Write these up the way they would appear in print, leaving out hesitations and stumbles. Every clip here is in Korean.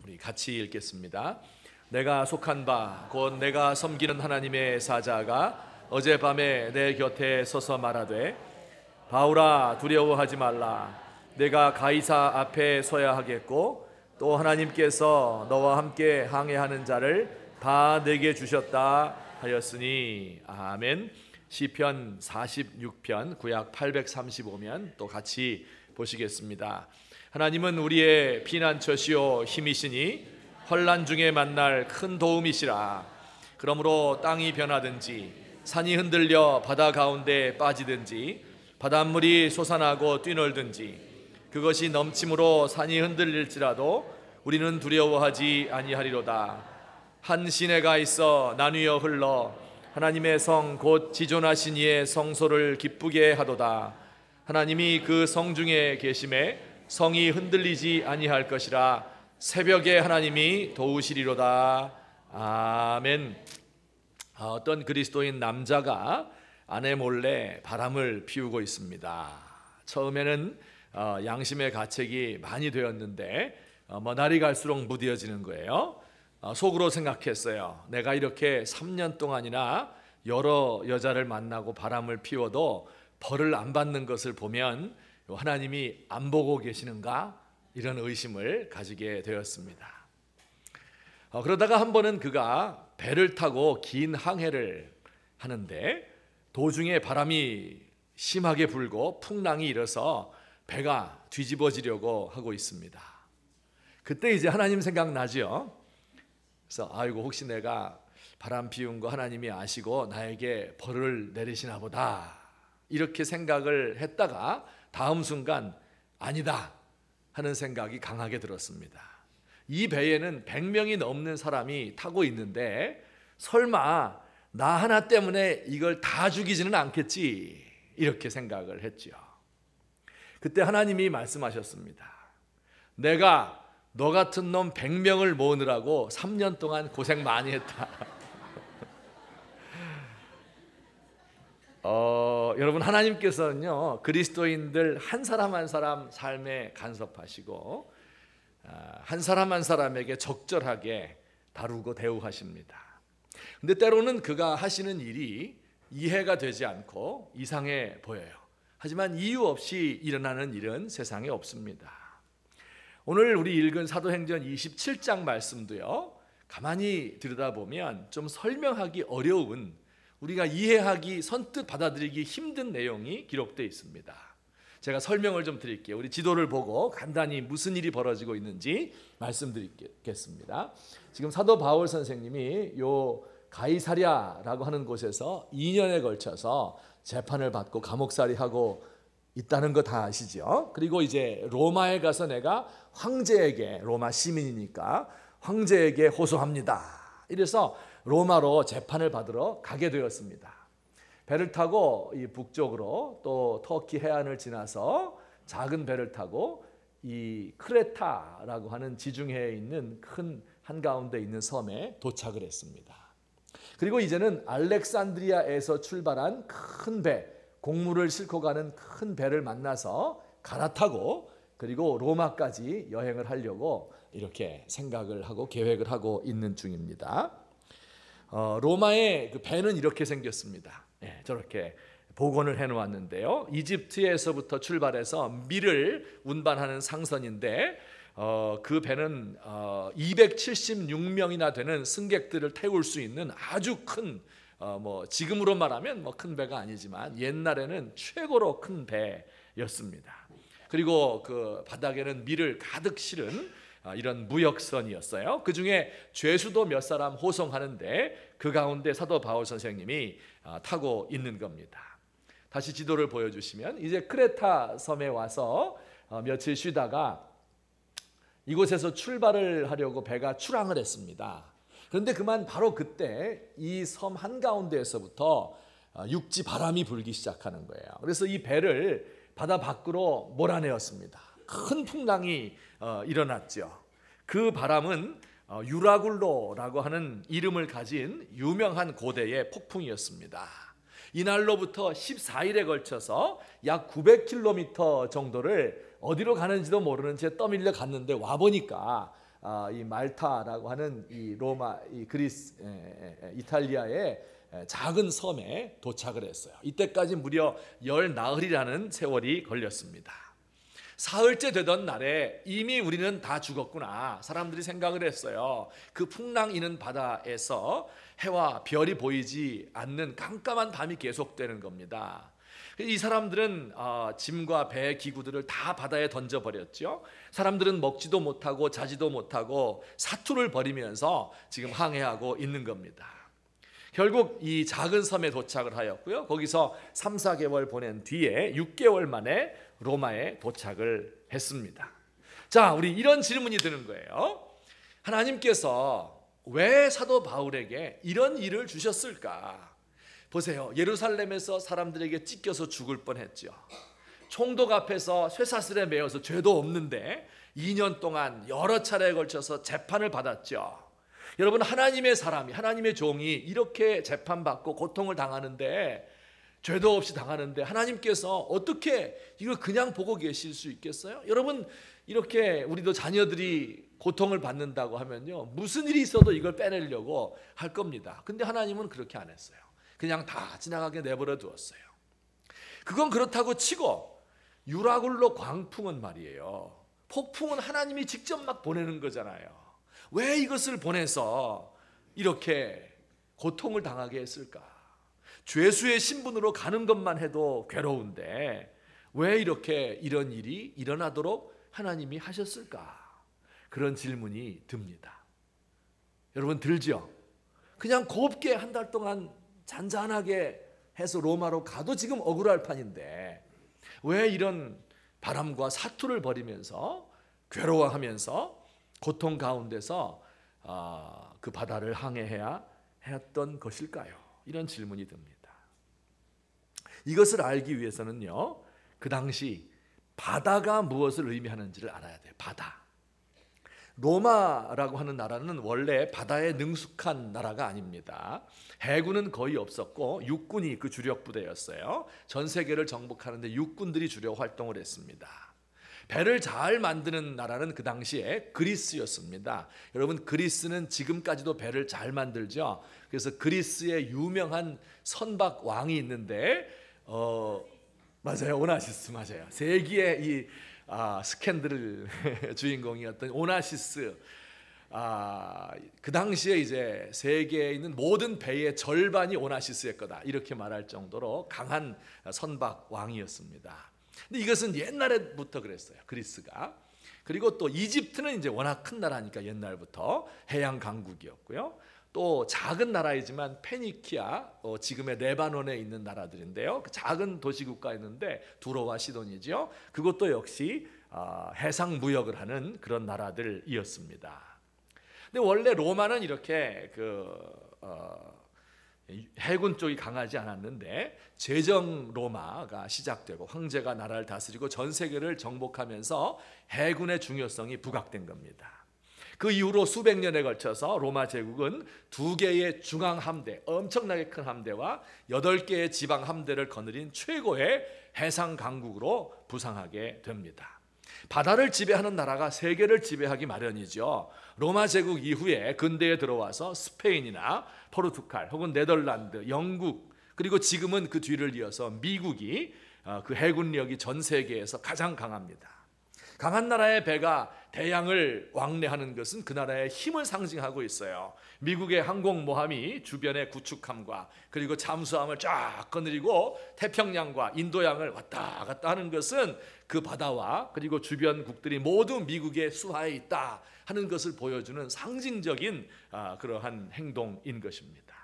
우리 같이 읽겠습니다. 내가 속한 바 곧 내가 섬기는 하나님의 사자가 어젯밤에 내 곁에 서서 말하되 바울아 두려워하지 말라. 내가 가이사 앞에 서야 하겠고 또 하나님께서 너와 함께 항해하는 자를 다 내게 주셨다 하였으니. 아멘. 시편 46편 구약 835면 또 같이 보시겠습니다. 하나님은 우리의 피난처시요 힘이시니 환난 중에 만날 큰 도움이시라. 그러므로 땅이 변하든지 산이 흔들려 바다 가운데 빠지든지 바닷물이 솟아나고 뛰놀든지 그것이 넘침으로 산이 흔들릴지라도 우리는 두려워하지 아니하리로다. 한 시내가 있어 나뉘어 흘러 하나님의 성 곧 지존하신 이의 성소를 기쁘게 하도다. 하나님이 그 성 중에 계심에 성이 흔들리지 아니할 것이라. 새벽에 하나님이 도우시리로다. 아멘. 어떤 그리스도인 남자가 아내 몰래 바람을 피우고 있습니다. 처음에는 양심의 가책이 많이 되었는데 날이 갈수록 무뎌지는 거예요. 속으로 생각했어요. 내가 이렇게 3년 동안이나 여러 여자를 만나고 바람을 피워도 벌을 안 받는 것을 보면 하나님이 안 보고 계시는가? 이런 의심을 가지게 되었습니다. 그러다가 한 번은 그가 배를 타고 긴 항해를 하는데 도중에 바람이 심하게 불고 풍랑이 일어서 배가 뒤집어지려고 하고 있습니다. 그때 이제 하나님 생각나죠. 그래서 아이고 혹시 내가 바람 피운 거 하나님이 아시고 나에게 벌을 내리시나 보다 이렇게 생각을 했다가 다음 순간 아니다 하는 생각이 강하게 들었습니다. 이 배에는 100명이 넘는 사람이 타고 있는데 설마 나 하나 때문에 이걸 다 죽이지는 않겠지 이렇게 생각을 했죠. 그때 하나님이 말씀하셨습니다. 내가 너 같은 놈 100명을 모으느라고 3년 동안 고생 많이 했다. 여러분 하나님께서는요 그리스도인들 한 사람 한 사람 삶에 간섭하시고 한 사람 한 사람에게 적절하게 다루고 대우하십니다. 근데 때로는 그가 하시는 일이 이해가 되지 않고 이상해 보여요. 하지만 이유 없이 일어나는 일은 세상에 없습니다. 오늘 우리 읽은 사도행전 27장 말씀도요 가만히 들여다보면 좀 설명하기 어려운 우리가 이해하기 선뜻 받아들이기 힘든 내용이 기록되어 있습니다. 제가 설명을 좀 드릴게요. 우리 지도를 보고 간단히 무슨 일이 벌어지고 있는지 말씀드리겠습니다. 지금 사도 바울 선생님이 요 가이사랴라고 하는 곳에서 2년에 걸쳐서 재판을 받고 감옥살이하고 있다는 거 다 아시죠? 그리고 이제 로마에 가서 내가 황제에게, 로마 시민이니까 황제에게 호소합니다. 이래서 로마로 재판을 받으러 가게 되었습니다. 배를 타고 이 북쪽으로 또 터키 해안을 지나서 작은 배를 타고 이 크레타라고 하는 지중해에 있는 큰 한가운데 있는 섬에 도착을 했습니다. 그리고 이제는 알렉산드리아에서 출발한 큰 배, 곡물을 싣고 가는 큰 배를 만나서 갈아타고 그리고 로마까지 여행을 하려고 이렇게 생각을 하고 계획을 하고 있는 중입니다. 로마의 그 배는 이렇게 생겼습니다. 저렇게 복원을 해놓았는데요. 이집트에서부터 출발해서 밀을 운반하는 상선인데 그 배는 276명이나 되는 승객들을 태울 수 있는 아주 큰 지금으로 말하면 큰 배가 아니지만 옛날에는 최고로 큰 배였습니다. 그리고 그 바닥에는 밀을 가득 실은 이런 무역선이었어요. 그 중에 죄수도 몇 사람 호송하는데 그 가운데 사도 바울 선생님이 타고 있는 겁니다. 다시 지도를 보여주시면 이제 크레타 섬에 와서 며칠 쉬다가 이곳에서 출발을 하려고 배가 출항을 했습니다. 그런데 그만 바로 그때 이 섬 한가운데에서부터 육지 바람이 불기 시작하는 거예요. 그래서 이 배를 바다 밖으로 몰아내었습니다. 큰 풍랑이 일어났죠. 그 바람은 유라굴로라고 하는 이름을 가진 유명한 고대의 폭풍이었습니다. 이날로부터 14일에 걸쳐서 약 900km 정도를 어디로 가는지도 모르는 채 떠밀려 갔는데 와보니까 이 말타라고 하는 이 로마, 이 그리스, 이탈리아의 작은 섬에 도착을 했어요. 이때까지 무려 열 나흘이라는 세월이 걸렸습니다. 사흘째 되던 날에 이미 우리는 다 죽었구나, 사람들이 생각을 했어요. 그 풍랑 이는 바다에서 해와 별이 보이지 않는 깜깜한 밤이 계속되는 겁니다. 이 사람들은 짐과 배 기구들을 다 바다에 던져버렸죠. 사람들은 먹지도 못하고 자지도 못하고 사투를 벌이면서 지금 항해하고 있는 겁니다. 결국 이 작은 섬에 도착을 하였고요. 거기서 3, 4개월 보낸 뒤에 6개월 만에 로마에 도착을 했습니다. 자, 우리 이런 질문이 드는 거예요. 하나님께서 왜 사도 바울에게 이런 일을 주셨을까? 보세요. 예루살렘에서 사람들에게 찢겨서 죽을 뻔했죠. 총독 앞에서 쇠사슬에 매어서 죄도 없는데 2년 동안 여러 차례에 걸쳐서 재판을 받았죠. 여러분, 하나님의 사람이, 하나님의 종이 이렇게 재판받고 고통을 당하는데, 죄도 없이 당하는데 하나님께서 어떻게 이걸 그냥 보고 계실 수 있겠어요? 여러분, 이렇게 우리도 자녀들이 고통을 받는다고 하면요, 무슨 일이 있어도 이걸 빼내려고 할 겁니다. 근데 하나님은 그렇게 안 했어요. 그냥 다 지나가게 내버려 두었어요. 그건 그렇다고 치고 유라굴로 광풍은 말이에요, 폭풍은 하나님이 직접 막 보내는 거잖아요. 왜 이것을 보내서 이렇게 고통을 당하게 했을까? 죄수의 신분으로 가는 것만 해도 괴로운데 왜 이렇게 이런 일이 일어나도록 하나님이 하셨을까? 그런 질문이 듭니다. 여러분, 들죠? 그냥 곱게 한 달 동안 잔잔하게 해서 로마로 가도 지금 억울할 판인데 왜 이런 바람과 사투를 벌이면서 괴로워하면서 고통 가운데서 그 바다를 항해해야 했던 것일까요? 이런 질문이 듭니다. 이것을 알기 위해서는요, 그 당시 바다가 무엇을 의미하는지를 알아야 돼요. 바다. 로마라고 하는 나라는 원래 바다에 능숙한 나라가 아닙니다. 해군은 거의 없었고 육군이 그 주력 부대였어요. 전 세계를 정복하는데 육군들이 주로 활동을 했습니다. 배를 잘 만드는 나라는 그 당시에 그리스였습니다. 여러분, 그리스는 지금까지도 배를 잘 만들죠. 그래서 그리스의 유명한 선박 왕이 있는데 맞아요, 오나시스. 맞아요. 세기의 이 스캔들 주인공이었던 오나시스. 그 당시에 이제 세계에 있는 모든 배의 절반이 오나시스의 거다, 이렇게 말할 정도로 강한 선박 왕이었습니다. 근데 이것은 옛날부터 그랬어요, 그리스가. 그리고 또 이집트는 이제 워낙 큰 나라니까 옛날부터 해양 강국이었고요. 또 작은 나라이지만 페니키아, 지금의 레바논에 있는 나라들인데요, 그 작은 도시국가였는데 두로와 시돈이죠. 그것도 역시 해상 무역을 하는 그런 나라들이었습니다. 근데 원래 로마는 이렇게 해군 쪽이 강하지 않았는데 제정 로마가 시작되고 황제가 나라를 다스리고 전 세계를 정복하면서 해군의 중요성이 부각된 겁니다. 그 이후로 수백 년에 걸쳐서 로마 제국은 2개의 중앙 함대, 엄청나게 큰 함대와 8개의 지방 함대를 거느린 최고의 해상 강국으로 부상하게 됩니다. 바다를 지배하는 나라가 세계를 지배하기 마련이죠. 로마 제국 이후에 근대에 들어와서 스페인이나 포르투갈 혹은 네덜란드, 영국, 그리고 지금은 그 뒤를 이어서 미국이 그 해군력이 전 세계에서 가장 강합니다. 강한 나라의 배가 대양을 왕래하는 것은 그 나라의 힘을 상징하고 있어요. 미국의 항공모함이 주변의 구축함과 그리고 잠수함을 쫙 거느리고 태평양과 인도양을 왔다 갔다 하는 것은 그 바다와 그리고 주변 국들이 모두 미국의 수하에 있다 하는 것을 보여주는 상징적인 그러한 행동인 것입니다.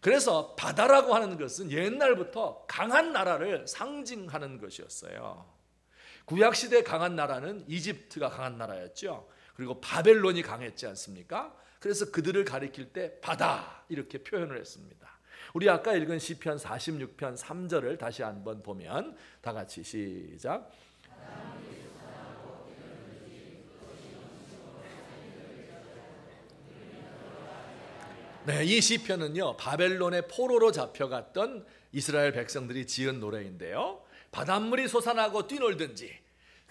그래서 바다라고 하는 것은 옛날부터 강한 나라를 상징하는 것이었어요. 구약시대 강한 나라는 이집트가 강한 나라였죠. 그리고 바벨론이 강했지 않습니까? 그래서 그들을 가리킬 때 바다 이렇게 표현을 했습니다. 우리 아까 읽은 시편 46편 3절을 다시 한번 보면 다 같이 시작. 네, 이 시편은요, 바벨론의 포로로 잡혀갔던 이스라엘 백성들이 지은 노래인데요, 바닷물이 솟아나고 뛰놀든지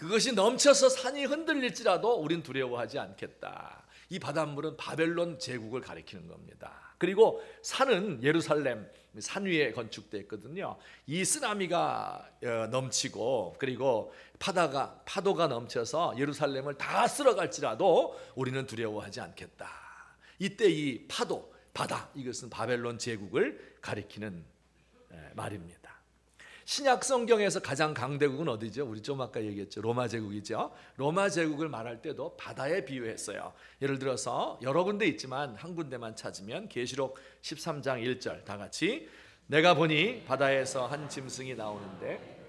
그것이 넘쳐서 산이 흔들릴지라도 우린 두려워하지 않겠다. 이 바닷물은 바벨론 제국을 가리키는 겁니다. 그리고 산은 예루살렘 산 위에 건축되었거든요. 이 쓰나미가 넘치고 그리고 파도가 넘쳐서 예루살렘을 다 쓸어갈지라도 우리는 두려워하지 않겠다. 이때 이 파도, 바다, 이것은 바벨론 제국을 가리키는 말입니다. 신약 성경에서 가장 강대국은 어디죠? 우리 좀 아까 얘기했죠. 로마 제국이죠. 로마 제국을 말할 때도 바다에 비유했어요. 예를 들어서 여러 군데 있지만 한 군데만 찾으면 계시록 13장 1절 다 같이 내가 보니 바다에서 한 짐승이 나오는데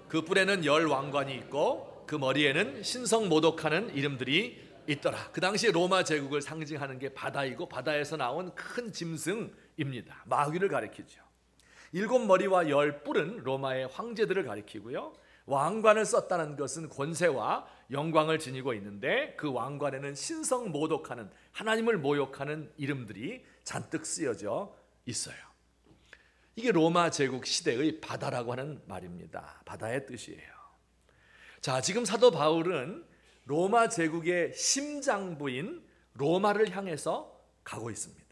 그 뿔에는 10 왕관이 있고 그 머리에는 신성 모독하는 이름들이 있더라. 그 당시에 로마 제국을 상징하는 게 바다이고 바다에서 나온 큰 짐승입니다. 마귀를 가리키죠. 7 머리와 10 뿔은 로마의 황제들을 가리키고요. 왕관을 썼다는 것은 권세와 영광을 지니고 있는데 그 왕관에는 신성 모독하는 하나님을 모욕하는 이름들이 잔뜩 쓰여져 있어요. 이게 로마 제국 시대의 바다라고 하는 말입니다. 바다의 뜻이에요. 자, 지금 사도 바울은 로마 제국의 심장부인 로마를 향해서 가고 있습니다.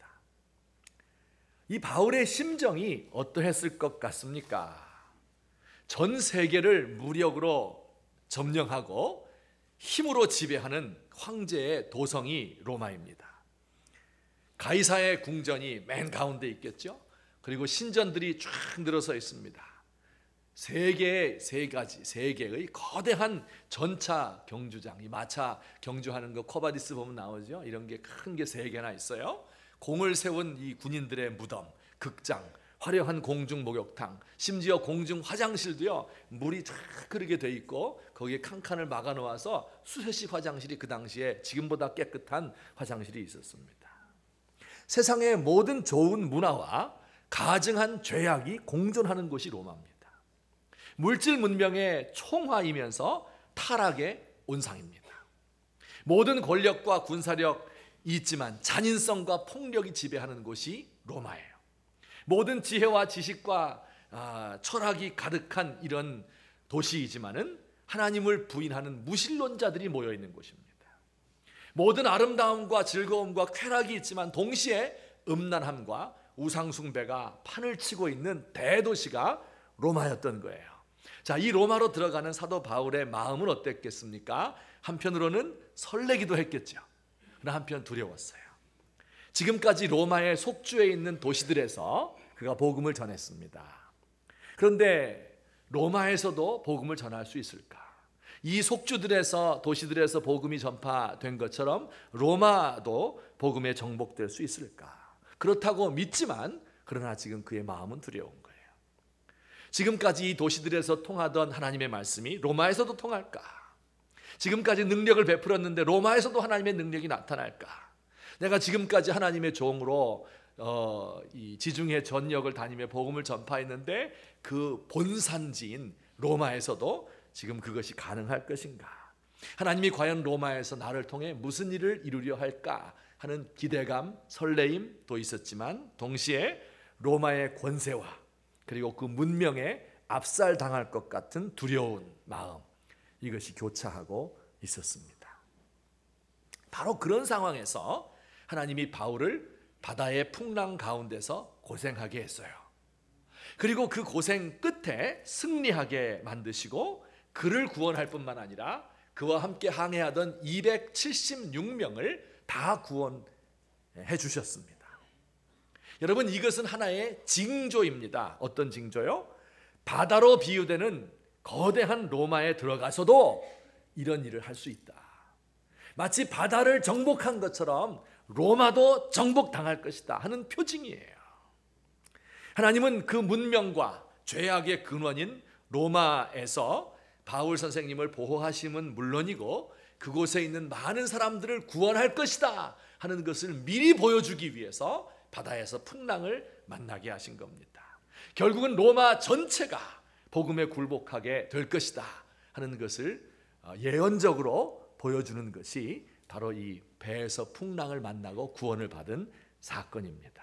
이 바울의 심정이 어떠했을 것 같습니까? 전 세계를 무력으로 점령하고 힘으로 지배하는 황제의 도성이 로마입니다. 가이사의 궁전이 맨 가운데 있겠죠. 그리고 신전들이 쫙 늘어서 있습니다. 세 개의 거대한 전차 경주장, 이 마차 경주하는 거 코바디스 보면 나오죠. 이런 게 큰 게 3개나 있어요. 공을 세운 이 군인들의 무덤, 극장, 화려한 공중 목욕탕, 심지어 공중 화장실도요, 물이 쫙 흐르게 돼 있고 거기에 칸칸을 막아 놓아서 수세식 화장실이 그 당시에 지금보다 깨끗한 화장실이 있었습니다. 세상의 모든 좋은 문화와 가증한 죄악이 공존하는 곳이 로마입니다. 물질 문명의 총화이면서 타락의 온상입니다. 모든 권력과 군사력 있지만 잔인성과 폭력이 지배하는 곳이 로마예요. 모든 지혜와 지식과 철학이 가득한 이런 도시이지만은 하나님을 부인하는 무신론자들이 모여 있는 곳입니다. 모든 아름다움과 즐거움과 쾌락이 있지만 동시에 음란함과 우상숭배가 판을 치고 있는 대도시가 로마였던 거예요. 자, 이 로마로 들어가는 사도 바울의 마음은 어땠겠습니까? 한편으로는 설레기도 했겠죠. 그러나 한편 두려웠어요. 지금까지 로마의 속주에 있는 도시들에서 그가 복음을 전했습니다. 그런데 로마에서도 복음을 전할 수 있을까? 이 속주들에서 도시들에서 복음이 전파된 것처럼 로마도 복음에 정복될 수 있을까? 그렇다고 믿지만 그러나 지금 그의 마음은 두려운 거예요. 지금까지 이 도시들에서 통하던 하나님의 말씀이 로마에서도 통할까? 지금까지 능력을 베풀었는데 로마에서도 하나님의 능력이 나타날까? 내가 지금까지 하나님의 종으로 이 지중해 전역을 다니며 복음을 전파했는데 그 본산지인 로마에서도 지금 그것이 가능할 것인가? 하나님이 과연 로마에서 나를 통해 무슨 일을 이루려 할까 하는 기대감, 설레임도 있었지만 동시에 로마의 권세와 그리고 그 문명에 압살당할 것 같은 두려운 마음, 이것이 교차하고 있었습니다. 바로 그런 상황에서 하나님이 바울을 바다의 풍랑 가운데서 고생하게 했어요. 그리고 그 고생 끝에 승리하게 만드시고 그를 구원할 뿐만 아니라 그와 함께 항해하던 276명을 다 구원해 주셨습니다. 여러분, 이것은 하나의 징조입니다. 어떤 징조요? 바다로 비유되는 거대한 로마에 들어가서도 이런 일을 할 수 있다. 마치 바다를 정복한 것처럼 로마도 정복당할 것이다 하는 표징이에요. 하나님은 그 문명과 죄악의 근원인 로마에서 바울 선생님을 보호하심은 물론이고 그곳에 있는 많은 사람들을 구원할 것이다 하는 것을 미리 보여주기 위해서 바다에서 풍랑을 만나게 하신 겁니다. 결국은 로마 전체가 복음에 굴복하게 될 것이다 하는 것을 예언적으로 보여주는 것이 바로 이 배에서 풍랑을 만나고 구원을 받은 사건입니다.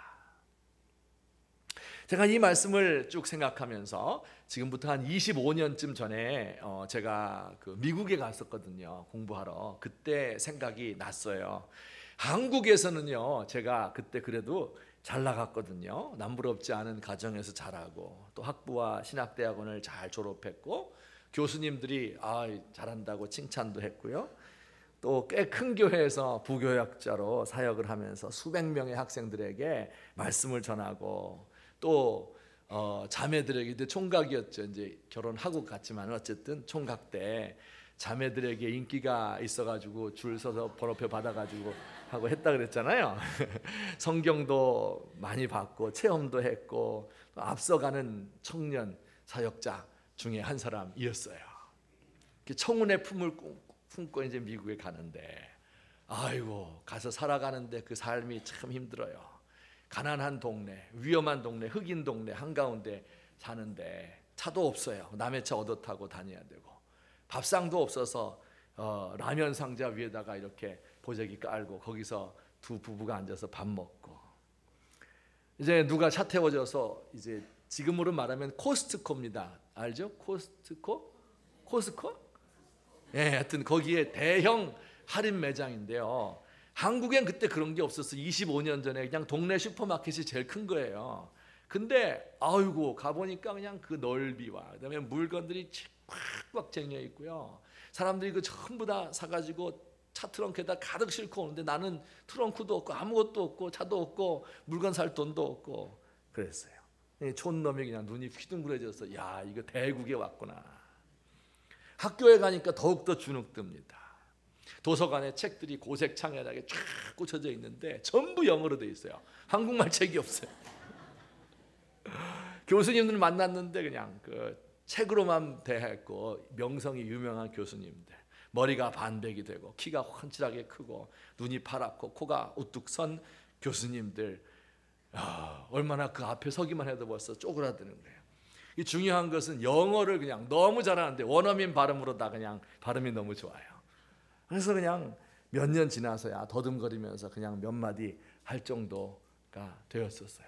제가 이 말씀을 쭉 생각하면서 지금부터 한 25년쯤 전에 제가 그 미국에 갔었거든요. 공부하러. 그때 생각이 났어요. 한국에서는요, 제가 그때 그래도 잘 나갔거든요. 남부럽지 않은 가정에서 자라고, 또 학부와 신학대학원을 잘 졸업했고, 교수님들이 잘한다고 칭찬도 했고요. 또 꽤 큰 교회에서 부교역자로 사역을 하면서 수백 명의 학생들에게 말씀을 전하고, 또 자매들에게, 이제 총각이었죠. 이제 결혼하고 갔지만 어쨌든 총각 때 자매들에게 인기가 있어가지고 줄 서서 번호표 받아가지고 하고 했다 그랬잖아요. 성경도 많이 받고 체험도 했고 앞서가는 청년 사역자 중에 한 사람이었어요. 청운의 품을 품고 이제 미국에 가는데, 아이고, 가서 살아가는데 그 삶이 참 힘들어요. 가난한 동네, 위험한 동네, 흑인 동네 한가운데 사는데 차도 없어요. 남의 차 얻어 타고 다녀야 되고, 밥상도 없어서 라면 상자 위에다가 이렇게 보자기 깔고 거기서 두 부부가 앉아서 밥 먹고, 이제 누가 차 태워줘서, 이제 지금으로 말하면 코스트코입니다. 알죠? 코스트코? 예, 하여튼 거기에 대형 할인 매장인데요. 한국엔 그때 그런 게 없었어. 25년 전에 그냥 동네 슈퍼마켓이 제일 큰 거예요. 근데 아이고, 가보니까 그냥 그 넓이와 그다음에 물건들이 꽉꽉 쟁여 있고요. 사람들이 그 전부 다 사가지고 차 트렁크에다 가득 싣고 오는데 나는 트렁크도 없고 아무것도 없고 차도 없고 물건 살 돈도 없고 그랬어요. 촌놈이 그냥 눈이 휘둥그레져서, 야, 이거 대국에 왔구나. 학교에 가니까 더욱더 주눅듭니다. 도서관에 책들이 고색 창에다가 쫙 꽂혀져 있는데 전부 영어로 돼 있어요. 한국말 책이 없어요. 교수님들 만났는데 그냥 그 책으로만 대했고, 명성이 유명한 교수님들, 머리가 반백이 되고 키가 훤칠하게 크고 눈이 파랗고 코가 우뚝 선 교수님들, 얼마나 그 앞에 서기만 해도 벌써 쪼그라드는 거예요. 이 중요한 것은 영어를 그냥 너무 잘하는데 원어민 발음으로 다 그냥 발음이 너무 좋아요. 그래서 그냥 몇 년 지나서야 더듬거리면서 그냥 몇 마디 할 정도가 되었었어요.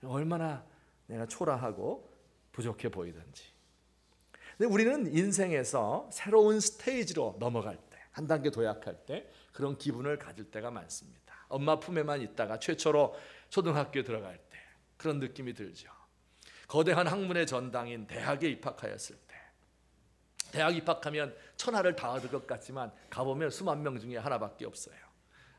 얼마나 내가 초라하고 부족해 보이던지. 근데 우리는 인생에서 새로운 스테이지로 넘어갈 때, 한 단계 도약할 때 그런 기분을 가질 때가 많습니다. 엄마 품에만 있다가 최초로 초등학교에 들어갈 때 그런 느낌이 들죠. 거대한 학문의 전당인 대학에 입학하였을 때, 대학 입학하면 천하를 다 얻을 것 같지만 가보면 수만 명 중에 하나밖에 없어요.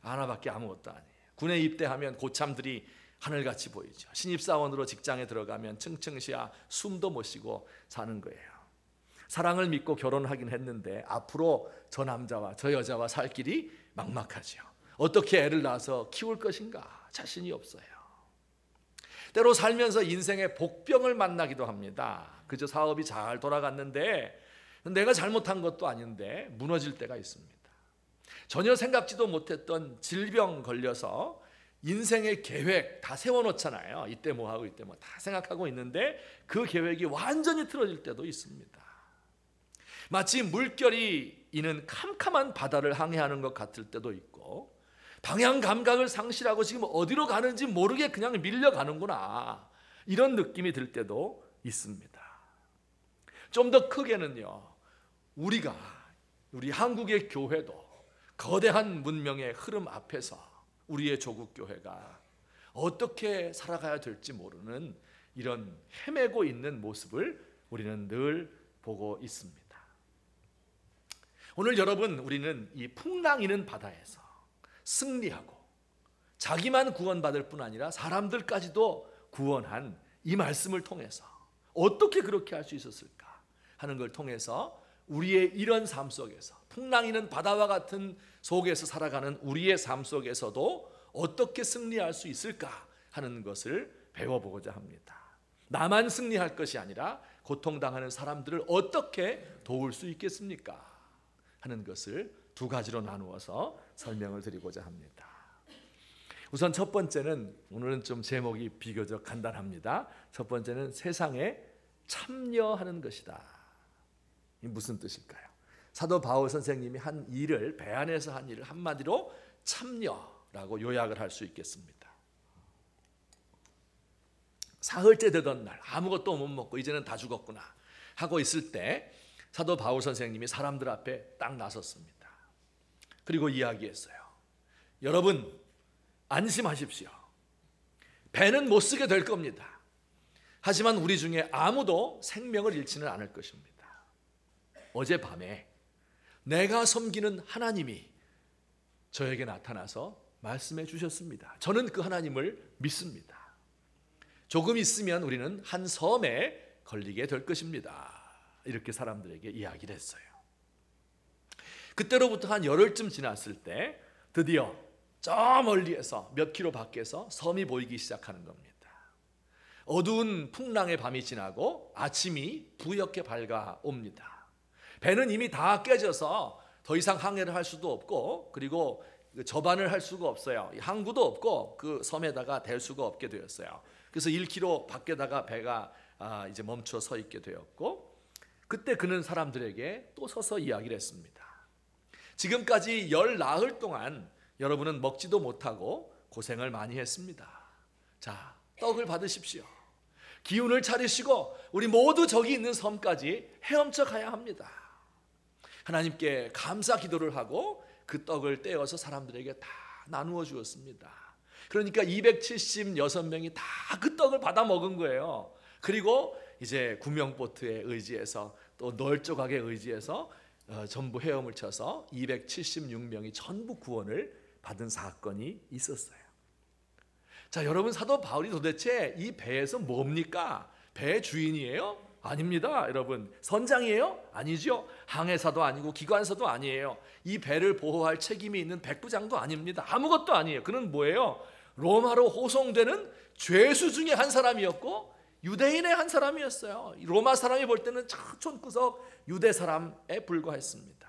하나밖에 아무것도 아니에요. 군에 입대하면 고참들이 하늘같이 보이죠. 신입사원으로 직장에 들어가면 층층시야 숨도 못 쉬고 사는 거예요. 사랑을 믿고 결혼하긴 했는데 앞으로 저 남자와 저 여자와 살 길이 막막하죠. 어떻게 애를 낳아서 키울 것인가 자신이 없어요. 때로 살면서 인생의 복병을 만나기도 합니다. 그저 사업이 잘 돌아갔는데 내가 잘못한 것도 아닌데 무너질 때가 있습니다. 전혀 생각지도 못했던 질병 걸려서 인생의 계획 다 세워놓잖아요. 이때 뭐하고 이때 뭐 다 생각하고 있는데 그 계획이 완전히 틀어질 때도 있습니다. 마치 물결이 이는 캄캄한 바다를 항해하는 것 같을 때도 있고, 방향 감각을 상실하고 지금 어디로 가는지 모르게 그냥 밀려가는구나, 이런 느낌이 들 때도 있습니다. 좀 더 크게는요, 우리 한국의 교회도 거대한 문명의 흐름 앞에서 우리의 조국 교회가 어떻게 살아가야 될지 모르는 이런 헤매고 있는 모습을 우리는 늘 보고 있습니다. 오늘 여러분, 우리는 이 풍랑이는 바다에서 승리하고 자기만 구원받을 뿐 아니라 사람들까지도 구원한 이 말씀을 통해서 어떻게 그렇게 할 수 있었을까 하는 걸 통해서 우리의 이런 삶 속에서, 풍랑이는 바다와 같은 속에서 살아가는 우리의 삶 속에서도 어떻게 승리할 수 있을까 하는 것을 배워보고자 합니다. 나만 승리할 것이 아니라 고통당하는 사람들을 어떻게 도울 수 있겠습니까 하는 것을 두 가지로 나누어서 설명을 드리고자 합니다. 우선 첫 번째는, 오늘은 좀 제목이 비교적 간단합니다. 첫 번째는 세상에 참여하는 것이다. 이 무슨 뜻일까요? 사도 바울 선생님이 한 일을, 배 안에서 한 일을 한마디로 참여라고 요약을 할 수 있겠습니다. 사흘째 되던 날 아무것도 못 먹고 이제는 다 죽었구나 하고 있을 때 사도 바울 선생님이 사람들 앞에 딱 나섰습니다. 그리고 이야기했어요. 여러분 안심하십시오. 배는 못 쓰게 될 겁니다. 하지만 우리 중에 아무도 생명을 잃지는 않을 것입니다. 어젯밤에 내가 섬기는 하나님이 저에게 나타나서 말씀해 주셨습니다. 저는 그 하나님을 믿습니다. 조금 있으면 우리는 한 섬에 걸리게 될 것입니다. 이렇게 사람들에게 이야기를 했어요. 그때로부터 한 열흘쯤 지났을 때 드디어 저 멀리에서 몇 킬로 밖에서 섬이 보이기 시작하는 겁니다. 어두운 풍랑의 밤이 지나고 아침이 부옇게 밝아옵니다. 배는 이미 다 깨져서 더 이상 항해를 할 수도 없고, 그리고 접안을 할 수가 없어요. 항구도 없고 그 섬에다가 댈 수가 없게 되었어요. 그래서 1km 밖에다가 배가 이제 멈춰 서 있게 되었고, 그때 그는 사람들에게 또 서서 이야기를 했습니다. 지금까지 열 나흘 동안 여러분은 먹지도 못하고 고생을 많이 했습니다. 자, 떡을 받으십시오. 기운을 차리시고 우리 모두 저기 있는 섬까지 헤엄쳐 가야 합니다. 하나님께 감사 기도를 하고 그 떡을 떼어서 사람들에게 다 나누어 주었습니다. 그러니까 276명이 다 그 떡을 받아 먹은 거예요. 그리고 이제 구명보트에 의지해서 또 널쩍하게 의지해서 전부 헤엄을 쳐서 276명이 전부 구원을 받은 사건이 있었어요. 자, 여러분, 사도 바울이 도대체 이 배에서 뭡니까? 배의 주인이에요? 아닙니다. 여러분, 선장이에요? 아니죠. 항해사도 아니고 기관사도 아니에요. 이 배를 보호할 책임이 있는 백부장도 아닙니다. 아무것도 아니에요. 그는 뭐예요? 로마로 호송되는 죄수 중에 한 사람이었고 유대인의 한 사람이었어요. 로마 사람이 볼 때는 촌구석 유대 사람에 불과했습니다.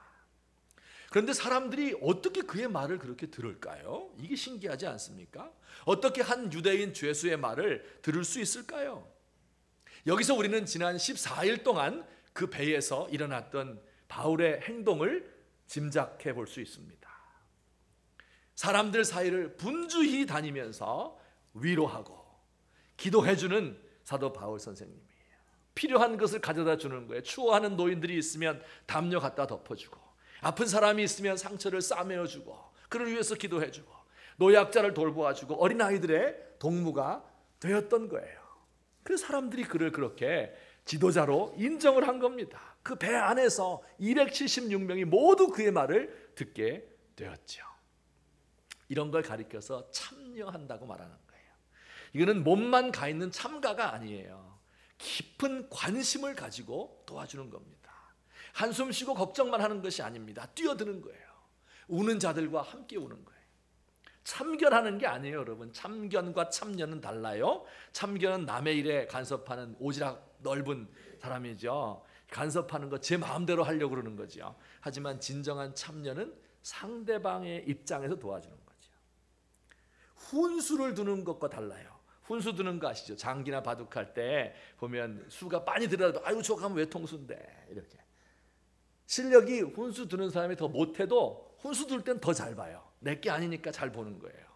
그런데 사람들이 어떻게 그의 말을 그렇게 들을까요? 이게 신기하지 않습니까? 어떻게 한 유대인 죄수의 말을 들을 수 있을까요? 여기서 우리는 지난 14일 동안 그 배에서 일어났던 바울의 행동을 짐작해 볼 수 있습니다. 사람들 사이를 분주히 다니면서 위로하고 기도해주는 사도 바울 선생님이에요. 필요한 것을 가져다 주는 거예요. 추워하는 노인들이 있으면 담요 갖다 덮어주고, 아픈 사람이 있으면 상처를 싸매어주고, 그를 위해서 기도해주고, 노약자를 돌보아주고, 어린아이들의 동무가 되었던 거예요. 그래서 사람들이 그를 그렇게 지도자로 인정을 한 겁니다. 그 배 안에서 276명이 모두 그의 말을 듣게 되었죠. 이런 걸 가리켜서 참여한다고 말하는 거예요. 이거는 몸만 가 있는 참가가 아니에요. 깊은 관심을 가지고 도와주는 겁니다. 한숨 쉬고 걱정만 하는 것이 아닙니다. 뛰어드는 거예요. 우는 자들과 함께 우는 거예요. 참견하는 게 아니에요, 여러분. 참견과 참여는 달라요. 참견은 남의 일에 간섭하는 오지랖 넓은 사람이죠. 간섭하는 거 제 마음대로 하려고 그러는 거죠. 하지만 진정한 참여는 상대방의 입장에서 도와주는 거죠. 훈수를 두는 것과 달라요. 훈수 두는 거 아시죠? 장기나 바둑할 때 보면 수가 많이 들어도 아이고 저거 하면 왜 통수인데, 이렇게. 실력이 훈수 두는 사람이 더 못해도 훈수 둘 땐 더 잘 봐요. 내게 아니니까 잘 보는 거예요.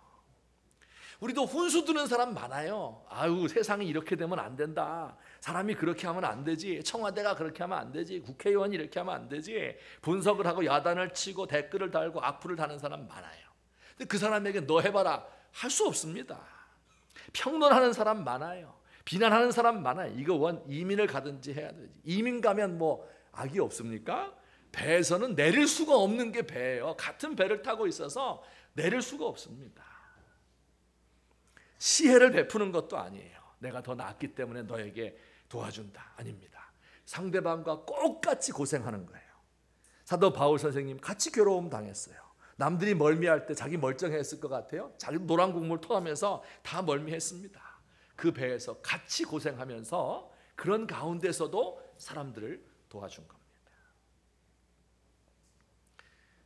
우리도 훈수 두는 사람 많아요. 아유, 세상이 이렇게 되면 안 된다. 사람이 그렇게 하면 안 되지. 청와대가 그렇게 하면 안 되지. 국회의원이 이렇게 하면 안 되지. 분석을 하고 야단을 치고 댓글을 달고 악플을 다는 사람 많아요. 근데 그 사람에게 너 해봐라 할 수 없습니다. 평론하는 사람 많아요. 비난하는 사람 많아요. 이거 이민을 가든지 해야 되지. 이민 가면 뭐 악이 없습니까? 배에서는 내릴 수가 없는 게 배예요. 같은 배를 타고 있어서 내릴 수가 없습니다. 시혜를 베푸는 것도 아니에요. 내가 더 낫기 때문에 너에게 도와준다. 아닙니다. 상대방과 똑같이 고생하는 거예요. 사도 바울 선생님 같이 괴로움 당했어요. 남들이 멀미할 때 자기 멀쩡했을 것 같아요. 자기 노란 국물 토하면서 다 멀미했습니다. 그 배에서 같이 고생하면서 그런 가운데서도 사람들을 도와준 겁니다.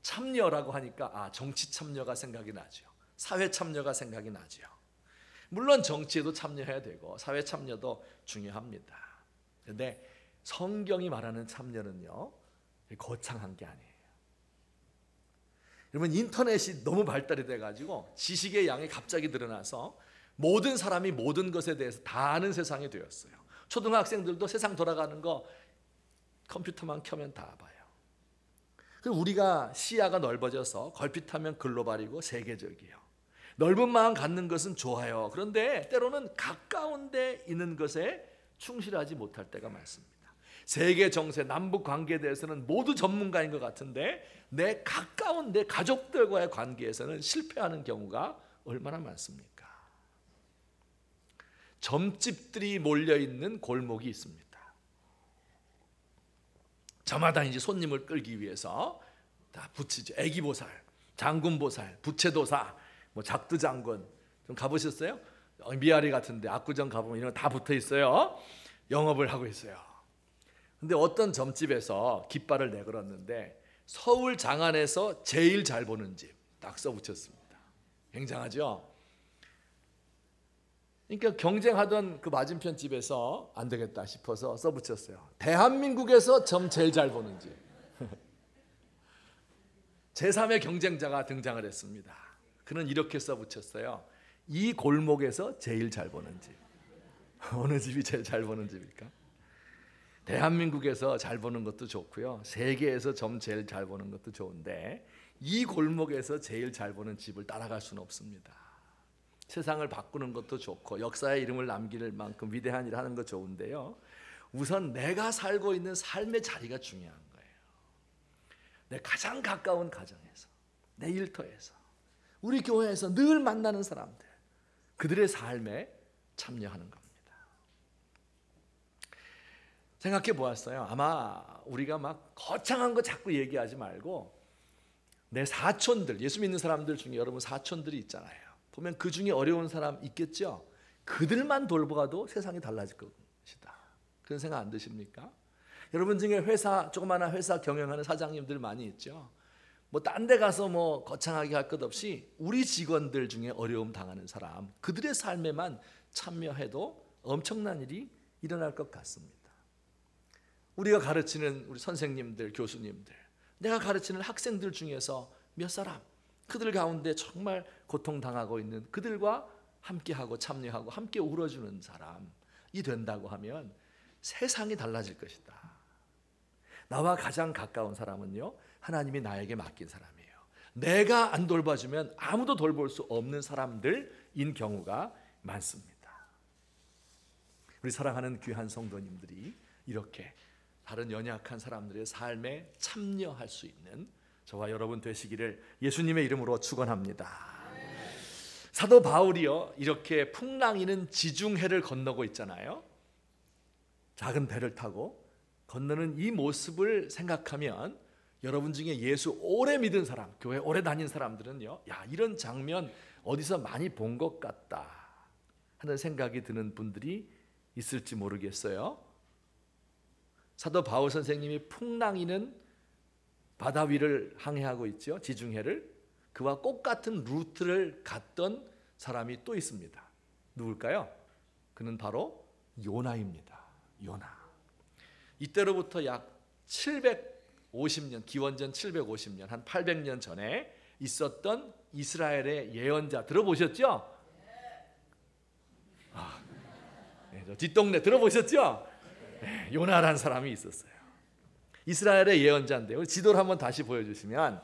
참여라고 하니까 정치 참여가 생각이 나죠. 사회 참여가 생각이 나죠. 물론 정치에도 참여해야 되고 사회 참여도 중요합니다. 그런데 성경이 말하는 참여는요, 거창한 게 아니에요. 여러분, 인터넷이 너무 발달이 돼가지고 지식의 양이 갑자기 늘어나서 모든 사람이 모든 것에 대해서 다 아는 세상이 되었어요. 초등학생들도 세상 돌아가는 거 컴퓨터만 켜면 다 봐요. 그리고 우리가 시야가 넓어져서 걸핏하면 글로벌이고 세계적이에요. 넓은 마음 갖는 것은 좋아요. 그런데 때로는 가까운 데 있는 것에 충실하지 못할 때가 많습니다. 세계 정세, 남북 관계에 대해서는 모두 전문가인 것 같은데 내 가까운 내 가족들과의 관계에서는 실패하는 경우가 얼마나 많습니까? 점집들이 몰려있는 골목이 있습니다. 저마다 이제 손님을 끌기 위해서 다 붙이죠. 애기보살, 장군보살, 부채도사, 뭐 작두장군 좀 가보셨어요? 미아리 같은데 압구정 가보면 이런 거 다 붙어 있어요. 영업을 하고 있어요. 근데 어떤 점집에서 깃발을 내걸었는데 서울 장안에서 제일 잘 보는 집 딱 써붙였습니다. 굉장하죠? 그러니까 경쟁하던 그 맞은편 집에서 안 되겠다 싶어서 써붙였어요. 대한민국에서 점 제일 잘 보는 집. 제3의 경쟁자가 등장을 했습니다. 그는 이렇게 써붙였어요. 이 골목에서 제일 잘 보는 집. 어느 집이 제일 잘 보는 집일까? 대한민국에서 잘 보는 것도 좋고요. 세계에서 점 제일 잘 보는 것도 좋은데 이 골목에서 제일 잘 보는 집을 따라갈 수는 없습니다. 세상을 바꾸는 것도 좋고 역사의 이름을 남길 만큼 위대한 일을 하는 거 좋은데요. 우선 내가 살고 있는 삶의 자리가 중요한 거예요. 내 가장 가까운 가정에서, 내 일터에서, 우리 교회에서 늘 만나는 사람들, 그들의 삶에 참여하는 겁니다. 생각해 보았어요. 아마 우리가 막 거창한 거 자꾸 얘기하지 말고 내 사촌들, 예수 믿는 사람들 중에 여러분 사촌들이 있잖아요. 보면 그 중에 어려운 사람 있겠죠? 그들만 돌보아도 세상이 달라질 것이다. 그런 생각 안 드십니까? 여러분 중에 회사, 조그마한 회사 경영하는 사장님들 많이 있죠? 뭐 딴 데 가서 뭐 거창하게 할 것 없이 우리 직원들 중에 어려움 당하는 사람, 그들의 삶에만 참여해도 엄청난 일이 일어날 것 같습니다. 우리가 가르치는 우리 선생님들, 교수님들, 내가 가르치는 학생들 중에서 몇 사람, 그들 가운데 정말 고통당하고 있는 그들과 함께하고 참여하고 함께 울어주는 사람이 된다고 하면 세상이 달라질 것이다. 나와 가장 가까운 사람은요, 하나님이 나에게 맡긴 사람이에요. 내가 안 돌봐주면 아무도 돌볼 수 없는 사람들인 경우가 많습니다. 우리 사랑하는 귀한 성도님들이 이렇게 다른 연약한 사람들의 삶에 참여할 수 있는 저와 여러분 되시기를 예수님의 이름으로 축원합니다. 사도 바울이요, 이렇게 풍랑이는 지중해를 건너고 있잖아요. 작은 배를 타고 건너는 이 모습을 생각하면 여러분 중에 예수 오래 믿은 사람, 교회 오래 다닌 사람들은요, 야, 이런 장면 어디서 많이 본 것 같다 하는 생각이 드는 분들이 있을지 모르겠어요. 사도 바울 선생님이 풍랑이는 바다 위를 항해하고 있죠. 지중해를. 그와 똑같은 루트를 갔던 사람이 또 있습니다. 누굴까요? 그는 바로 요나입니다. 요나. 이때로부터 약 750년, 기원전 750년, 한 800년 전에 있었던 이스라엘의 예언자 들어보셨죠? 뒷동네 들어보셨죠? 요나라는 사람이 있었어요. 이스라엘의 예언자인데요. 지도를 한번 다시 보여주시면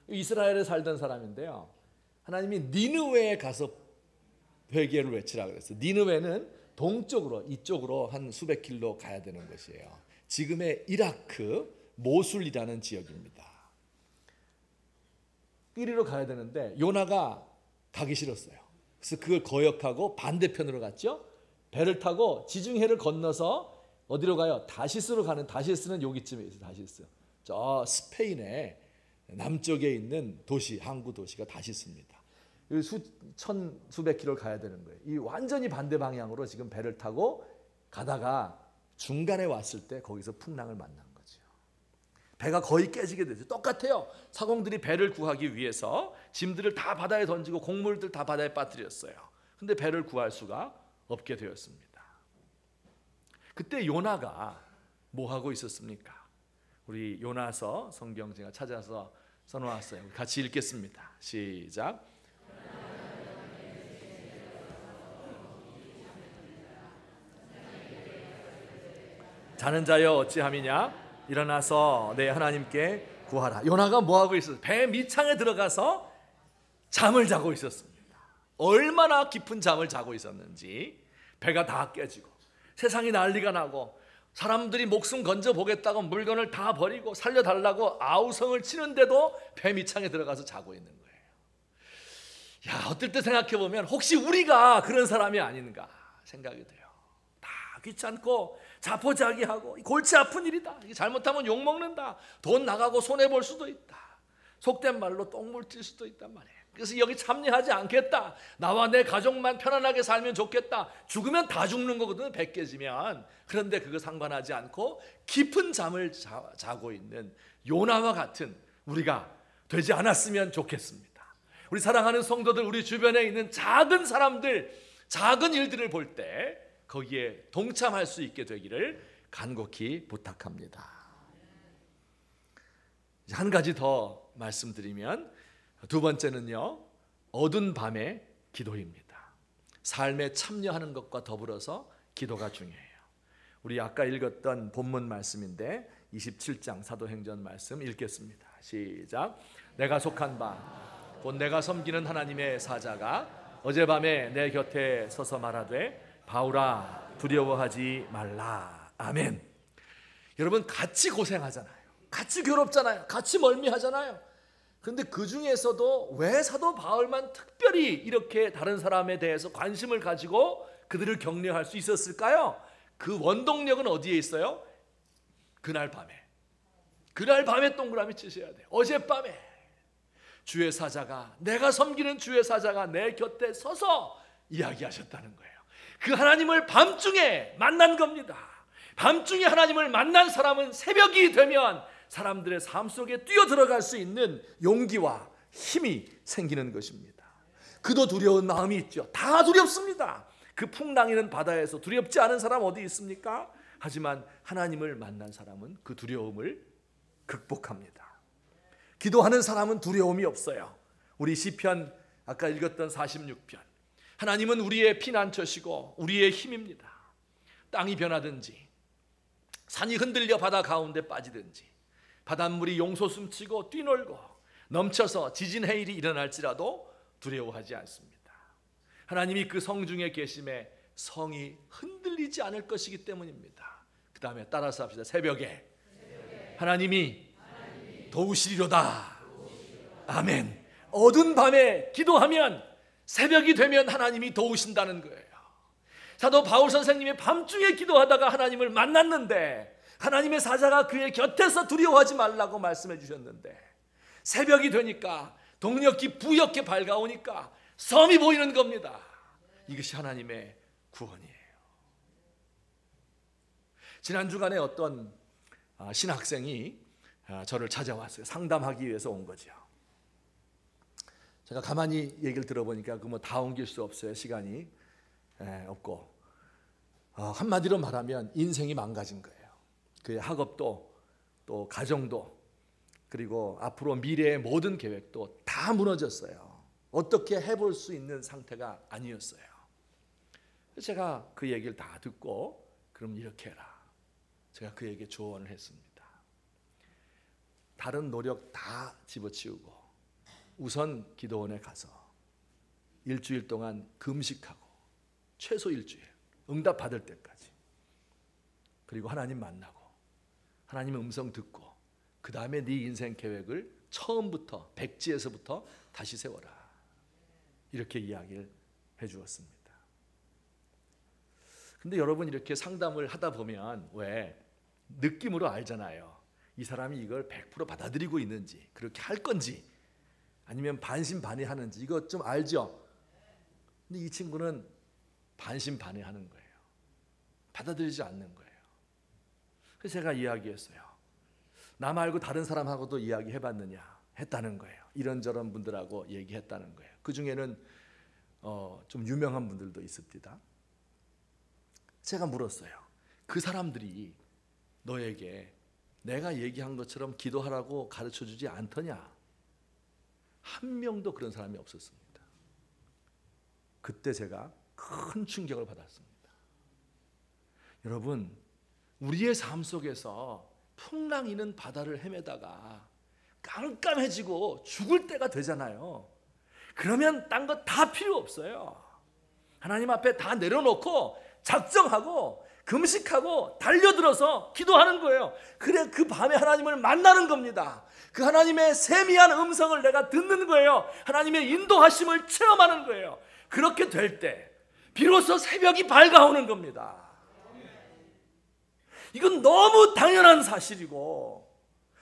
이스라엘에 살던 사람인데요. 하나님이 니느웨에 가서 회개를 외치라 그랬어요. 니느웨는 동쪽으로, 이쪽으로 한 수백 킬로 가야 되는 것이에요. 지금의 이라크 모술이라는 지역입니다. 이리로 가야 되는데 요나가 가기 싫었어요. 그래서 그걸 거역하고 반대편으로 갔죠. 배를 타고 지중해를 건너서 어디로 가요? 다시스로 가는, 다시스는 여기쯤에 있어요. 다시스. 저 스페인의 남쪽에 있는 도시, 항구 도시가 다시스입니다. 수백 킬로를 가야 되는 거예요. 이 완전히 반대 방향으로 지금 배를 타고 가다가 중간에 왔을 때 거기서 풍랑을 만난 거죠. 배가 거의 깨지게 되죠. 똑같아요. 사공들이 배를 구하기 위해서 짐들을 다 바다에 던지고 곡물들 다 바다에 빠뜨렸어요. 근데 배를 구할 수가 없게 되었습니다. 그때 요나가 뭐 하고 있었습니까? 우리 요나서 성경 제가 찾아서 써놓았어요. 같이 읽겠습니다. 시작. 자는 자여 어찌함이냐? 일어나서 내 하나님께 구하라. 요나가 뭐하고 있었어요? 배 밑창에 들어가서 잠을 자고 있었습니다. 얼마나 깊은 잠을 자고 있었는지 배가 다 깨지고 세상이 난리가 나고 사람들이 목숨 건져 보겠다고 물건을 다 버리고 살려달라고 아우성을 치는데도 배 밑창에 들어가서 자고 있는 거예요. 야, 어떨 때 생각해 보면 혹시 우리가 그런 사람이 아닌가 생각이 돼요. 다 귀찮고 자포자기하고 골치 아픈 일이다. 잘못하면 욕먹는다. 돈 나가고 손해볼 수도 있다. 속된 말로 똥물 튈 수도 있단 말이에요. 그래서 여기 참여하지 않겠다. 나와 내 가족만 편안하게 살면 좋겠다. 죽으면 다 죽는 거거든요, 배 깨지면. 그런데 그거 상관하지 않고 깊은 잠을 자고 있는 요나와 같은 우리가 되지 않았으면 좋겠습니다. 우리 사랑하는 성도들, 우리 주변에 있는 작은 사람들, 작은 일들을 볼 때 거기에 동참할 수 있게 되기를 간곡히 부탁합니다. 한 가지 더 말씀드리면, 두 번째는요, 어두운 밤의 기도입니다. 삶에 참여하는 것과 더불어서 기도가 중요해요. 우리 아까 읽었던 본문 말씀인데 27장 사도행전 말씀 읽겠습니다. 시작. 내가 속한 바 곧 내가 섬기는 하나님의 사자가 어젯밤에 내 곁에 서서 말하되 바울아 두려워하지 말라. 아멘. 여러분, 같이 고생하잖아요. 같이 괴롭잖아요. 같이 멀미하잖아요. 그런데 그 중에서도 왜 사도 바울만 특별히 이렇게 다른 사람에 대해서 관심을 가지고 그들을 격려할 수 있었을까요? 그 원동력은 어디에 있어요? 그날 밤에 동그라미 치셔야 돼요. 어젯밤에 주의 사자가, 내가 섬기는 주의 사자가 내 곁에 서서 이야기하셨다는 거예요. 그 하나님을 밤중에 만난 겁니다. 밤중에 하나님을 만난 사람은 새벽이 되면 사람들의 삶 속에 뛰어들어갈 수 있는 용기와 힘이 생기는 것입니다. 그도 두려운 마음이 있죠. 다 두렵습니다. 그 풍랑이는 바다에서 두렵지 않은 사람 어디 있습니까? 하지만 하나님을 만난 사람은 그 두려움을 극복합니다. 기도하는 사람은 두려움이 없어요. 우리 시편 아까 읽었던 46편, 하나님은 우리의 피난처시고 우리의 힘입니다. 땅이 변하든지 산이 흔들려 바다 가운데 빠지든지 바닷물이 용솟음치고 뛰놀고 넘쳐서 지진 해일이 일어날지라도 두려워하지 않습니다. 하나님이 그 성중에 계심에 성이 흔들리지 않을 것이기 때문입니다. 그 다음에 따라서 합시다. 새벽에 하나님이 도우시리로다. 아멘. 어두운 밤에 기도하면 새벽이 되면 하나님이 도우신다는 거예요. 사도 바울 선생님이 밤중에 기도하다가 하나님을 만났는데 하나님의 사자가 그의 곁에서 두려워하지 말라고 말씀해 주셨는데 새벽이 되니까 동력이 부옇게 밝아오니까 섬이 보이는 겁니다. 이것이 하나님의 구원이에요. 지난 주간에 어떤 신학생이 저를 찾아왔어요. 상담하기 위해서 온 거죠. 제가 가만히 얘기를 들어보니까 그 뭐 다 옮길 수 없어요. 시간이 없고 한마디로 말하면 인생이 망가진 거예요. 그의 학업도 또 가정도 그리고 앞으로 미래의 모든 계획도 다 무너졌어요. 어떻게 해볼 수 있는 상태가 아니었어요. 제가 그 얘기를 다 듣고 그럼 이렇게 해라. 제가 그에게 조언을 했습니다. 다른 노력 다 집어치우고 우선 기도원에 가서 일주일 동안 금식하고 최소 일주일 응답 받을 때까지 그리고 하나님 만나고 하나님의 음성 듣고 그 다음에 네 인생 계획을 처음부터 백지에서부터 다시 세워라. 이렇게 이야기를 해주었습니다. 근데 여러분 이렇게 상담을 하다 보면 왜 느낌으로 알잖아요. 이 사람이 이걸 100% 받아들이고 있는지 그렇게 할 건지 아니면 반신반의하는지 이거 좀 알죠? 근데 이 친구는 반신반의하는 거예요. 받아들이지 않는 거예요. 그래서 제가 이야기했어요. 나 말고 다른 사람하고도 이야기해봤느냐 했다는 거예요. 이런저런 분들하고 얘기했다는 거예요. 그 중에는 좀 유명한 분들도 있습니다. 제가 물었어요. 그 사람들이 너에게 내가 얘기한 것처럼 기도하라고 가르쳐주지 않더냐? 한 명도 그런 사람이 없었습니다. 그때 제가 큰 충격을 받았습니다. 여러분, 우리의 삶 속에서 풍랑이는 바다를 헤매다가 깜깜해지고 죽을 때가 되잖아요. 그러면 딴 거 다 필요 없어요. 하나님 앞에 다 내려놓고 작정하고 금식하고 달려들어서 기도하는 거예요. 그래, 그 밤에 하나님을 만나는 겁니다. 그 하나님의 세미한 음성을 내가 듣는 거예요. 하나님의 인도하심을 체험하는 거예요. 그렇게 될 때 비로소 새벽이 밝아오는 겁니다. 이건 너무 당연한 사실이고,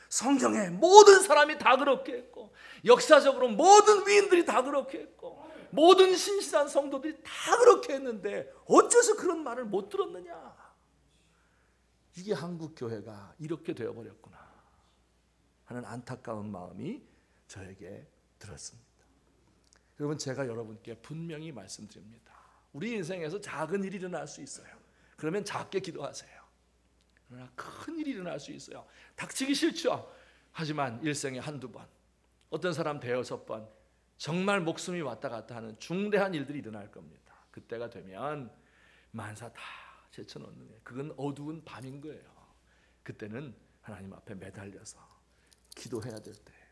성경에 모든 사람이 다 그렇게 했고, 역사적으로 모든 위인들이 다 그렇게 했고, 모든 신실한 성도들이 다 그렇게 했는데 어째서 그런 말을 못 들었느냐? 이게 한국 교회가 이렇게 되어버렸구나 하는 안타까운 마음이 저에게 들었습니다. 여러분, 제가 여러분께 분명히 말씀드립니다. 우리 인생에서 작은 일이 일어날 수 있어요. 그러면 작게 기도하세요. 그러나 큰 일이 일어날 수 있어요. 닥치기 싫죠. 하지만 일생에 한두 번, 어떤 사람 대여섯 번, 정말 목숨이 왔다 갔다 하는 중대한 일들이 일어날 겁니다. 그때가 되면 만사 다 제쳐놓는 거예요. 그건 어두운 밤인 거예요. 그때는 하나님 앞에 매달려서 기도해야 될 때예요.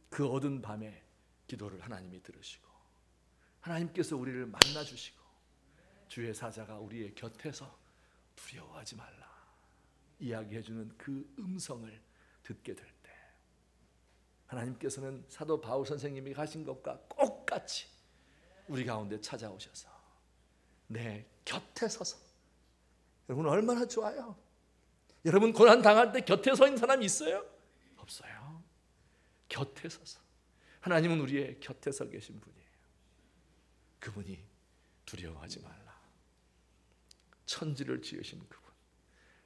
그 어두운 밤에 기도를 하나님이 들으시고, 하나님께서 우리를 만나주시고, 주의 사자가 우리의 곁에서 두려워하지 말라 이야기해주는 그 음성을 듣게 될 때, 하나님께서는 사도 바울 선생님이 가신 것과 똑같이 우리 가운데 찾아오셔서 내 곁에 서서, 여러분 얼마나 좋아요. 여러분 고난 당할 때 곁에 서 있는 사람이 있어요? 없어요. 곁에 서서, 하나님은 우리의 곁에 서 계신 분이에요. 그분이 두려워하지 말라, 천지를 지으신 그분,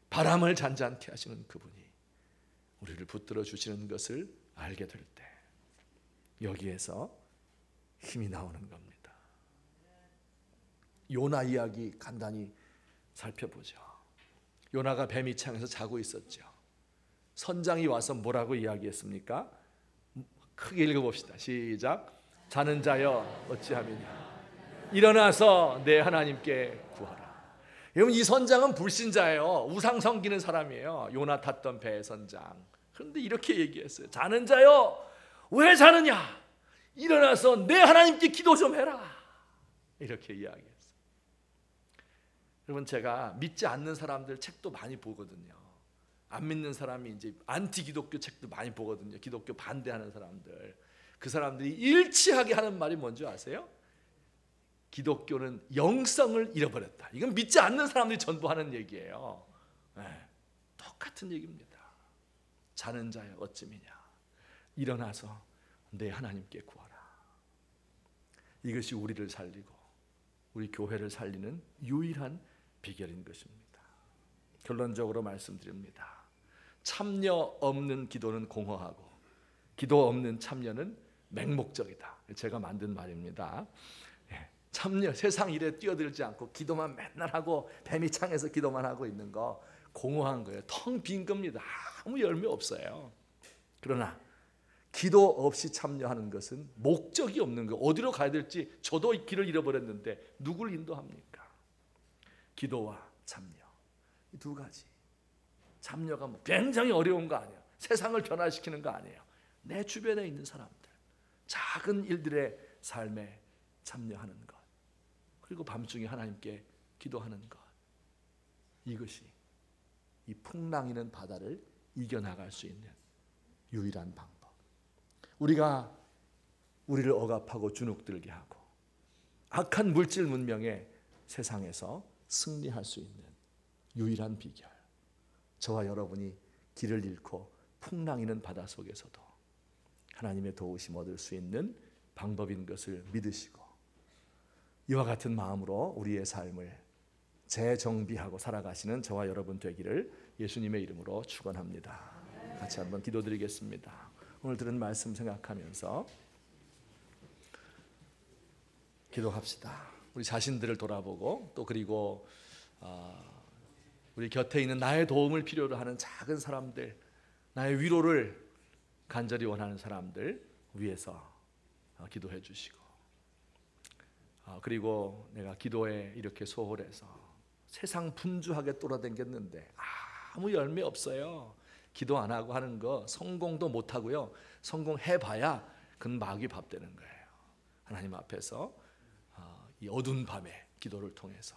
바람을 잔잔케 하시는 그분이 우리를 붙들어 주시는 것을 알게 될 때, 여기에서 힘이 나오는 겁니다. 요나 이야기 간단히 살펴보죠. 요나가 뱀이 창에서 자고 있었죠. 선장이 와서 뭐라고 이야기했습니까? 크게 읽어봅시다. 시작. 자는 자여 어찌하느냐, 일어나서 내 하나님께 구하라. 여러분, 이 선장은 불신자예요. 우상 섬기는 사람이에요. 요나 탔던 배의 선장. 그런데 이렇게 얘기했어요. 자는 자여, 왜 자느냐? 일어나서 내 하나님께 기도 좀 해라. 이렇게 이야기했어요. 여러분, 제가 믿지 않는 사람들 책도 많이 보거든요. 안 믿는 사람이 이제 안티 기독교 책도 많이 보거든요. 기독교 반대하는 사람들. 그 사람들이 일치하게 하는 말이 뭔지 아세요? 기독교는 영성을 잃어버렸다. 이건 믿지 않는 사람들이 전부 하는 얘기예요. 네, 똑같은 얘기입니다. 자는 자여 어찌미냐, 일어나서 내 하나님께 구하라. 이것이 우리를 살리고 우리 교회를 살리는 유일한 비결인 것입니다. 결론적으로 말씀드립니다. 참여 없는 기도는 공허하고 기도 없는 참여는 맹목적이다. 제가 만든 말입니다. 참여, 세상 일에 뛰어들지 않고 기도만 맨날 하고 뱀이 창에서 기도만 하고 있는 거 공허한 거예요. 텅 빈 겁니다. 아무 열매 없어요. 그러나 기도 없이 참여하는 것은 목적이 없는 거예요. 어디로 가야 될지 저도 길을 잃어버렸는데 누굴 인도합니까? 기도와 참여, 이 두 가지. 참여가 뭐 굉장히 어려운 거 아니에요. 세상을 변화시키는 거 아니에요. 내 주변에 있는 사람들, 작은 일들의 삶에 참여하는 것, 그리고 밤중에 하나님께 기도하는 것, 이것이 이 풍랑이는 바다를 이겨나갈 수 있는 유일한 방법. 우리가 우리를 억압하고 주눅들게 하고 악한 물질 문명의 세상에서 승리할 수 있는 유일한 비결, 저와 여러분이 길을 잃고 풍랑이는 바다 속에서도 하나님의 도우심 얻을 수 있는 방법인 것을 믿으시고, 이와 같은 마음으로 우리의 삶을 재정비하고 살아가시는 저와 여러분 되기를 예수님의 이름으로 축원합니다. 같이 한번 기도드리겠습니다. 오늘 들은 말씀 생각하면서 기도합시다. 우리 자신들을 돌아보고, 또 그리고 우리 곁에 있는 나의 도움을 필요로 하는 작은 사람들, 나의 위로를 간절히 원하는 사람들 위해서 기도해 주시고, 그리고 내가 기도에 이렇게 소홀해서 세상 분주하게 돌아다녔는데 아무 열매 없어요. 기도 안 하고 하는 거 성공도 못 하고요. 성공해봐야 그건 마귀 밥 되는 거예요. 하나님 앞에서 이 어두운 밤에 기도를 통해서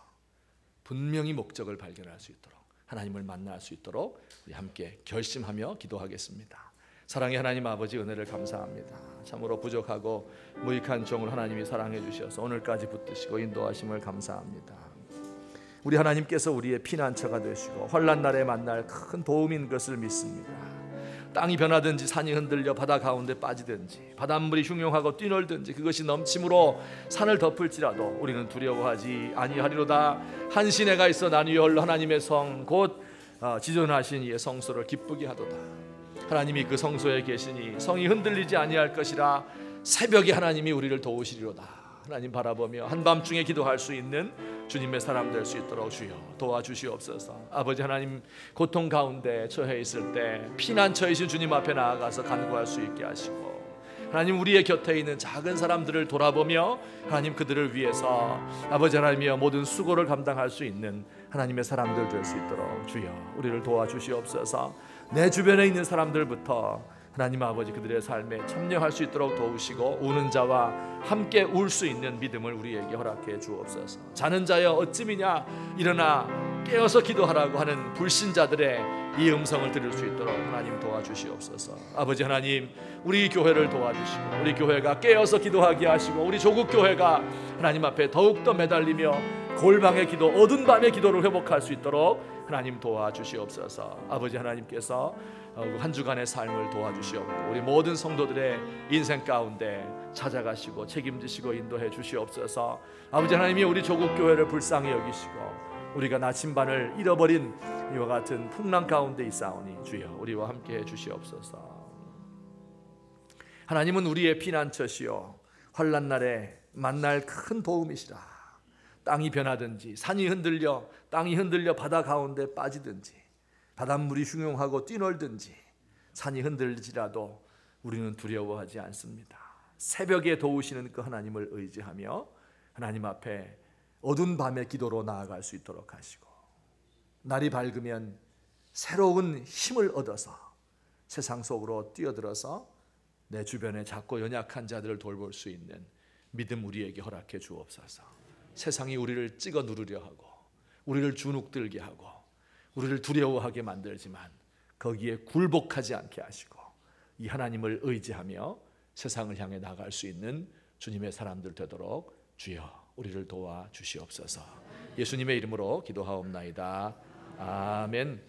분명히 목적을 발견할 수 있도록, 하나님을 만날 수 있도록 우리 함께 결심하며 기도하겠습니다. 사랑의 하나님 아버지, 은혜를 감사합니다. 참으로 부족하고 무익한 종을 하나님이 사랑해 주셔서 오늘까지 붙드시고 인도하심을 감사합니다. 우리 하나님께서 우리의 피난처가 되시고 환난 날에 만날 큰 도움인 것을 믿습니다. 땅이 변하든지 산이 흔들려 바다 가운데 빠지든지 바닷물이 흉용하고 뛰놀든지 그것이 넘침으로 산을 덮을지라도 우리는 두려워하지 아니하리로다. 한 시내가 있어 나뉘어 하나님의 성 곧 지존하신 이의 성소를 기쁘게 하도다. 하나님이 그 성소에 계시니 성이 흔들리지 아니할 것이라. 새벽에 하나님이 우리를 도우시리로다. 하나님 바라보며 한밤중에 기도할 수 있는 주님의 사람 될 수 있도록 주여 도와주시옵소서. 아버지 하나님, 고통 가운데 처해 있을 때 피난처이신 주님 앞에 나아가서 간구할 수 있게 하시고, 하나님 우리의 곁에 있는 작은 사람들을 돌아보며 하나님 그들을 위해서 아버지 하나님이여 모든 수고를 감당할 수 있는 하나님의 사람들 될 수 있도록 주여 우리를 도와주시옵소서. 내 주변에 있는 사람들부터 하나님 아버지 그들의 삶에 참여할 수 있도록 도우시고 우는 자와 함께 울 수 있는 믿음을 우리에게 허락해 주옵소서. 자는 자여 어찌미냐 일어나 깨어서 기도하라고 하는 불신자들의 이 음성을 들을 수 있도록 하나님 도와주시옵소서. 아버지 하나님, 우리 교회를 도와주시고 우리 교회가 깨어서 기도하게 하시고 우리 조국 교회가 하나님 앞에 더욱더 매달리며 골방의 기도, 어두운 밤의 기도를 회복할 수 있도록 하나님 도와주시옵소서. 아버지 하나님께서 한 주간의 삶을 도와주시옵고 우리 모든 성도들의 인생 가운데 찾아가시고 책임지시고 인도해 주시옵소서. 아버지 하나님이 우리 조국 교회를 불쌍히 여기시고 우리가 나침반을 잃어버린 이와 같은 풍랑 가운데 있사오니 주여 우리와 함께해 주시옵소서. 하나님은 우리의 피난처시요 환난 날에 만날 큰 도움이시라. 땅이 변하든지 산이 흔들려 땅이 흔들려 바다 가운데 빠지든지 바닷물이 흉용하고 뛰놀든지 산이 흔들리지라도 우리는 두려워하지 않습니다. 새벽에 도우시는 그 하나님을 의지하며 하나님 앞에 어두운 밤의 기도로 나아갈 수 있도록 하시고 날이 밝으면 새로운 힘을 얻어서 세상 속으로 뛰어들어서 내 주변에 작고 연약한 자들을 돌볼 수 있는 믿음 우리에게 허락해 주옵소서. 세상이 우리를 찍어 누르려 하고 우리를 주눅들게 하고 우리를 두려워하게 만들지만 거기에 굴복하지 않게 하시고 이 하나님을 의지하며 세상을 향해 나갈 수 있는 주님의 사람들 되도록 주여 우리를 도와주시옵소서. 예수님의 이름으로 기도하옵나이다. 아멘.